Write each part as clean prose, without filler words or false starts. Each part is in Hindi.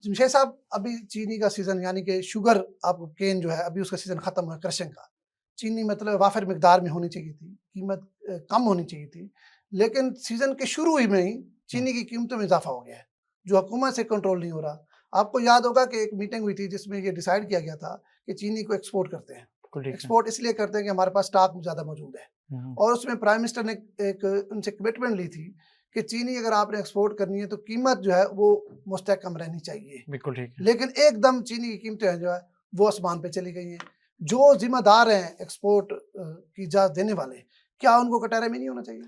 जमशेद साहब, अभी चीनी का सीज़न यानी कि शुगर आपको केन जो है अभी उसका सीज़न ख़त्म हुआ है क्रशिंग का। चीनी मतलब वाफ़िर मिक़दार में होनी चाहिए थी, कीमत कम होनी चाहिए थी। लेकिन सीज़न के शुरू ही में ही चीनी की कीमतों में इज़ाफ़ा हो गया है, जो हुकूमत से कंट्रोल नहीं हो रहा। आपको याद होगा कि एक मीटिंग हुई थी जिसमें ये डिसाइड किया गया था कि चीनी को एक्सपोर्ट करते हैं। बिल्कुल ठीक है। एक्सपोर्ट इसलिए करते हैं कि हमारे पास स्टॉक ज़्यादा मौजूद है। और उसमें प्राइम मिनिस्टर ने एक उनसे कमिटमेंट ली थी कि चीनी अगर आपने एक्सपोर्ट करनी है तो कीमत जो है वो मुस्तहकम रहनी चाहिए। बिल्कुल ठीक है। लेकिन एकदम चीनी की कीमतें जो है वो आसमान पे चली गई हैं। जो ज़िम्मेदार हैं एक्सपोर्ट की इजाज़त देने वाले, क्या उनको कटहरे में नहीं होना चाहिए?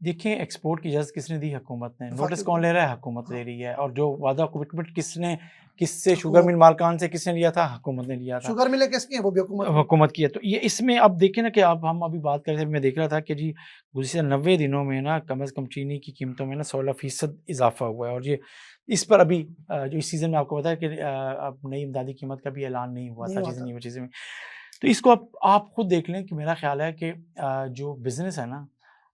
देखिए, एक्सपोर्ट की इजाज़त किसने दी? हुकूमत ने। नोटिस वफ़ाकी कौन ले हुकूमत। रहा है? हुकूमत ले हाँ, रही है। और जो वादा कमिटमेंट किससे शुगर हुकूमत। मिल मालिकान से किसने लिया था? हुकूमत ने लिया था। शुगर मिलें किसकी हैं? वो भी हुकूमत की। हुकूमत की है। तो ये इसमें अब देखिए ना कि अब हम अभी बात कर रहे थे, मैं देख रहा था कि जी गुज़िश्ता 90 दिनों में ना कम से कम चीनी की कीमतों में ना 16% इज़ाफ़ा हुआ है। और ये इस पर अभी जो इस सीज़न में आपको पता है कि अब नई इमदादी कीमत का भी ऐलान नहीं हुआ नहीं था, हुआ चीज़ें था। नहीं हुई चीज़ें में। तो इसको आप खुद देख लें कि मेरा ख़्याल है कि जो बिज़नेस है ना,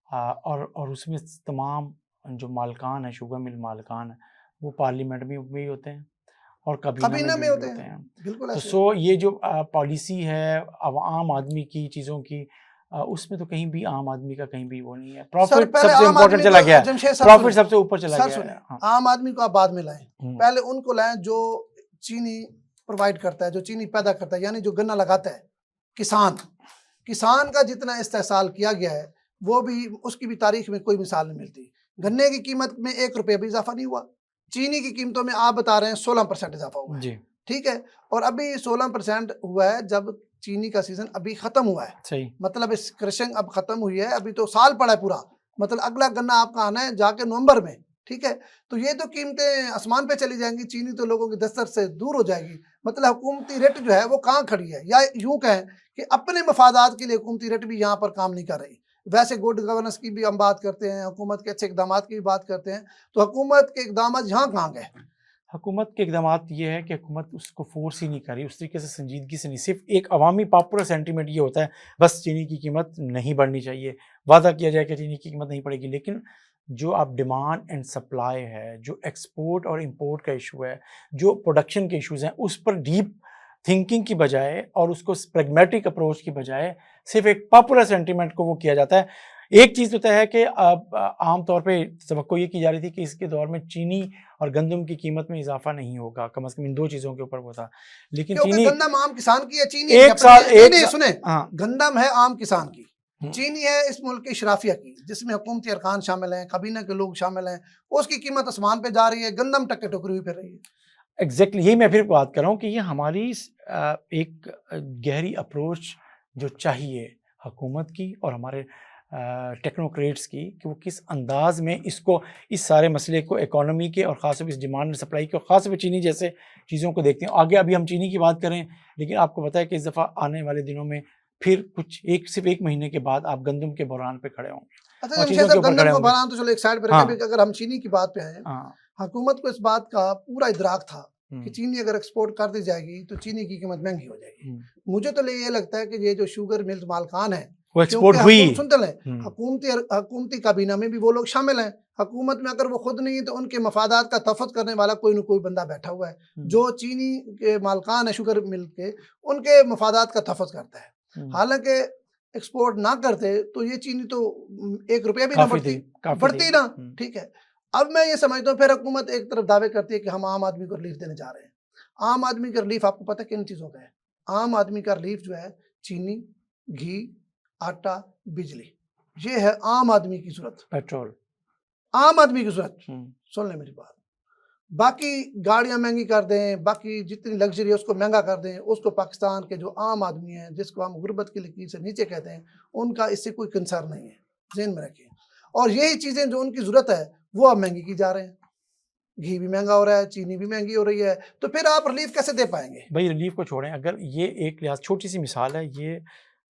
और उसमें तमाम जो मालिकान हैं, शुगर मिल मालिकान हैं, वो पार्लियामेंट में भी होते हैं और काबीना में काबीना में भी होते होते हैं। हैं। बिल्कुल तो ऐसे है। ये जो पॉलिसी है अब आम आदमी की चीज़ों की, उसमें तो कहीं भी आम आदमी का कहीं भी वो नहीं है। सर प्रॉफ़िट पहले सबसे आम इम्पोर्टेंट आदमी चला गया को है, जमशेद साहब प्रॉफ़िट सुने, सबसे ऊपर चला सर गया सुने, है। हाँ। आम आदमी को आप बाद में लाएँ। हुँ, पहले उनको लाएँ जो चीनी प्रोवाइड करता है, जो चीनी पैदा करता है, यानी जो गन्ना लगाता है, किसान। किसान का जितना इस्तेहसाल किया गया है, वो भी उसकी भी तारीख में कोई मिसाल नहीं मिलती। गन्ने की कीमत में ₹1 भी इज़ाफ़ा नहीं हुआ। चीनी की कीमतों में आप बता रहे हैं 16% इज़ाफ़ा हुआ है, जी, ठीक है? और अभी 16% हुआ है जब चीनी का सीज़न अभी ख़त्म हुआ है। सही। मतलब इस क्रशिंग अब ख़त्म हुई है, अभी तो साल पड़ा है पूरा। मतलब अगला गन्ना आपका आना है जाके नवंबर में, ठीक है? तो ये तो कीमतें आसमान पे चली जाएँगी, चीनी तो लोगों की दस्तरस से दूर हो जाएगी। मतलब हुकूमती रेट जो है वो कहाँ खड़ी है? या यूँ कहें कि अपने मफादात के लिए हुकूमती रेट भी यहाँ पर काम नहीं कर रही। वैसे गुड गवर्नेंस की भी हम बात करते हैं, हुकूमत के अच्छे इक़दामात की भी बात करते हैं, तो हुकूमत के इक़दामात यहाँ कहाँ गए? हुकूमत के इक़दामात ये है कि हुकूमत उसको फ़ोर्स ही नहीं कर रही, उस तरीके से संजीदगी से नहीं, सिर्फ़ एक अवामी पॉपुलर सेंटिमेंट ये होता है, बस चीनी की कीमत नहीं बढ़नी चाहिए। वादा किया जाए कि चीनी की कीमत नहीं बढ़ेगी, लेकिन जो आप डिमांड एंड सप्लाई है, जो एक्सपोर्ट और इम्पोर्ट का इश्यू है, जो प्रोडक्शन के इश्यूज़ हैं, उस पर डीप थिंकिंग की बजाय और उसको प्रैग्मैटिक अप्रोच की बजाय सिर्फ़ एक पॉपुलर सेंटिमेंट को वो किया जाता है। एक चीज़ तो तय है कि अब आम तौर पे तवक्को ये की जा रही थी कि इसके दौर में चीनी और गंदम की कीमत में इज़ाफ़ा नहीं होगा, कम से कम इन 2 चीज़ों के ऊपर वो था। लेकिन क्योंकि चीनी गंदम आम किसान की है, चीनी है एक अपनी साल है। नहीं, एक नहीं सा सुने, हाँ, गंदम है आम किसान की, हुँ, चीनी है इस मुल्क की इशराफिया की, जिसमें हुकूमती अरकान शामिल हैं, काबीना के लोग शामिल हैं, उसकी कीमत आसमान पे जा रही है, गंदम टक्के टुकरी हुई फिर रही है। एग्ज़ैक्टली यही मैं फिर बात कर रहा हूँ कि ये हमारी एक गहरी अप्रोच जो चाहिए हुकूमत की और हमारे टेक्नोक्रेट्स की, कि वो किस अंदाज़ में इसको इस सारे मसले को इकोनॉमी के और ख़ास तौर पे इस डिमांड एंड सप्लाई के और ख़ास तौर पे चीनी जैसे चीज़ों को देखते हैं। आगे अभी हम चीनी की बात करें, लेकिन आपको पता है कि इस दफ़ा आने वाले दिनों में फिर कुछ सिर्फ़ 1 महीने के बाद आप गंदम के बहरान पे खड़े होंगे अच्छा और जमशेद चीज़ों के साहब, ऊपर गंदम खड़े को होंगे। बनाना तो चलो एक साइड पे रखें, अभी हाँ, अगर हम चीनी की बात पे आए, हाँ, हुकूमत को इस बात का पूरा इदराक था कि हुँ, चीनी अगर एक्सपोर्ट कर दी जाएगी तो चीनी की कीमत महंगी हो जाएगी। हुँ, मुझे तो ये लगता है कि ये जो शुगर मिल्स मालकान हैं, वो क्योंकि एक्सपोर्ट हुई। सुनते लें, हुँ, हुकूमती काबीना में भी वो लोग शामिल हैं। हुकूमत में अगर वो खुद नहीं है तो उनके मफादात का तहफ़्फ़ुज़ करने वाला कोई न कोई बंदा बैठा हुआ है, हुँ, जो चीनी के मालकान है शुगर मिल के, उनके मफादात का तहफ़्फ़ुज़ करता है। हुँ। हालाँकि एक्सपोर्ट ना करते तो ये चीनी तो ₹1 भी ना काफ़ी थी, बढ़ती, काफ़ी थी। बढ़ती ना, हुँ, ठीक है। अब मैं ये समझता हूँ फिर हुकूमत एक तरफ दावे करती है कि हम आम आदमी को रिलीफ देने जा रहे हैं। आम आदमी का रिलीफ आपको पता है किन चीज़ों का है? आम आदमी का रिलीफ जो है चीनी, घी, आटा, बिजली, ये है आम आदमी की ज़रूरत। पेट्रोल। आम आदमी की ज़रूरत, हुँ, सुन लें मेरी बात। बाकी गाड़ियाँ महँगी कर दें, बाकी जितनी लग्ज़री है उसको महँगा कर दें, उसको पाकिस्तान के जो आम आदमी हैं, जिसको हम गुर्बत की लकीर से नीचे कहते हैं, उनका इससे कोई कंसर्न नहीं है, ज़हन में रखिए। और यही चीज़ें जो उनकी ज़रूरत है, वो अब महँगी की जा रहे हैं। घी भी महँगा हो रहा है, चीनी भी महँगी हो रही है, तो फिर आप रिलीफ़ कैसे दे पाएँगे? भई रिलीफ़ को छोड़ें, अगर ये एक लिहाज़ छोटी-सी मिसाल है, ये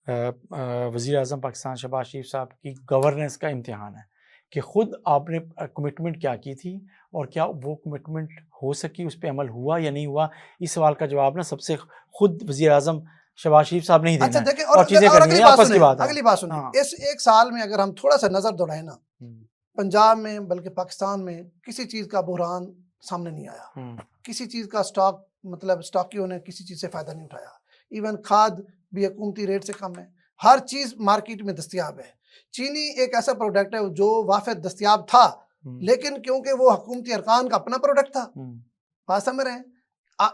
वज़ीर-ए-आज़म पाकिस्तान शहबाज़ शरीफ़ साहब की गवर्नेंस का इम्तिहान है, कि खुद आपने कमिटमेंट क्या की थी और क्या वो कमिटमेंट हो सकी, उस पे अमल हुआ या नहीं हुआ? इस सवाल का जवाब ना सबसे खुद वज़ीर-ए-आज़म शहबाज़ शरीफ़ साहब ने ही देना अच्छा है देखिए, और चीज़ें और करनी है, अगली ये बात आपस की सुने, बात है। अगली बात सुनिए, हाँ। इस 1 साल में अगर हम थोड़ा-सा नज़र दौड़ाएँ ना, हुँ, पंजाब में बल्कि पाकिस्तान में किसी चीज़ का बुहरान सामने नहीं आया। हम्म, किसी चीज़ का स्टॉक मतलब स्टॉकियों ने किसी चीज़ से फ़ायदा नहीं उठाया। इवन खाद भी हुकूमती रेट से कम है, हर चीज़ मार्केट में दस्तयाब है। चीनी एक ऐसा प्रोडक्ट है जो वाफ़द दस्तयाब था, लेकिन क्योंकि वो हुकूमती अरकान का अपना प्रोडक्ट था, बात समझ रहे हैं।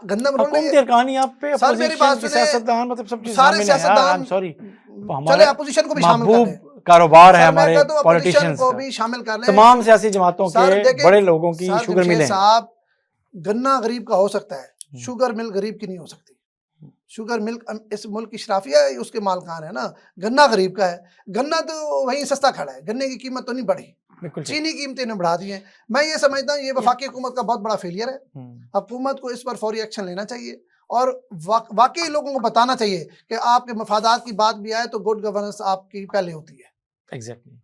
गंदम रोल हुकूमती अरकानी आप पे सर मेरी बात अपोजिशन के सुने, सियासतदान मतलब सब चीज़ सारे शामिल है यार, आई एम सियासतदान सॉरी, चले हमारे अपोजिशन को भी शामिल कर लें, महबूब कारोबार है सर मैं हमारे कहता हूँ अपोजिशन पॉलिटिशियंस को का, भी शामिल कर लें। तमाम सियासी जमातों सर के देखें, बड़े लोगों की सर शुगर जमशेद मिलें। साहब, गन्ना गरीब का हो सकता है, शुगर मिल गरीब की नहीं हो सकती। शुगर मिल्क इस मुल्क की शराफिया है, उसके मालकान है ना। गन्ना गरीब का है, गन्ना तो वहीं सस्ता खड़ा है, गन्ने की कीमत तो नहीं बढ़ी, बिल्कुल ठीक। चीनी कीमतें ने बढ़ा दी हैं। मैं ये समझता हूँ ये वफाकी हुकूमत का बहुत बड़ा फेलियर है। हुकूमत को इस पर फौरी एक्शन लेना चाहिए और वाकई लोगों को बताना चाहिए कि आपके मफादात की बात भी आए तो गुड गवर्नेंस आपकी पहले होती है। एग्जैक्टली।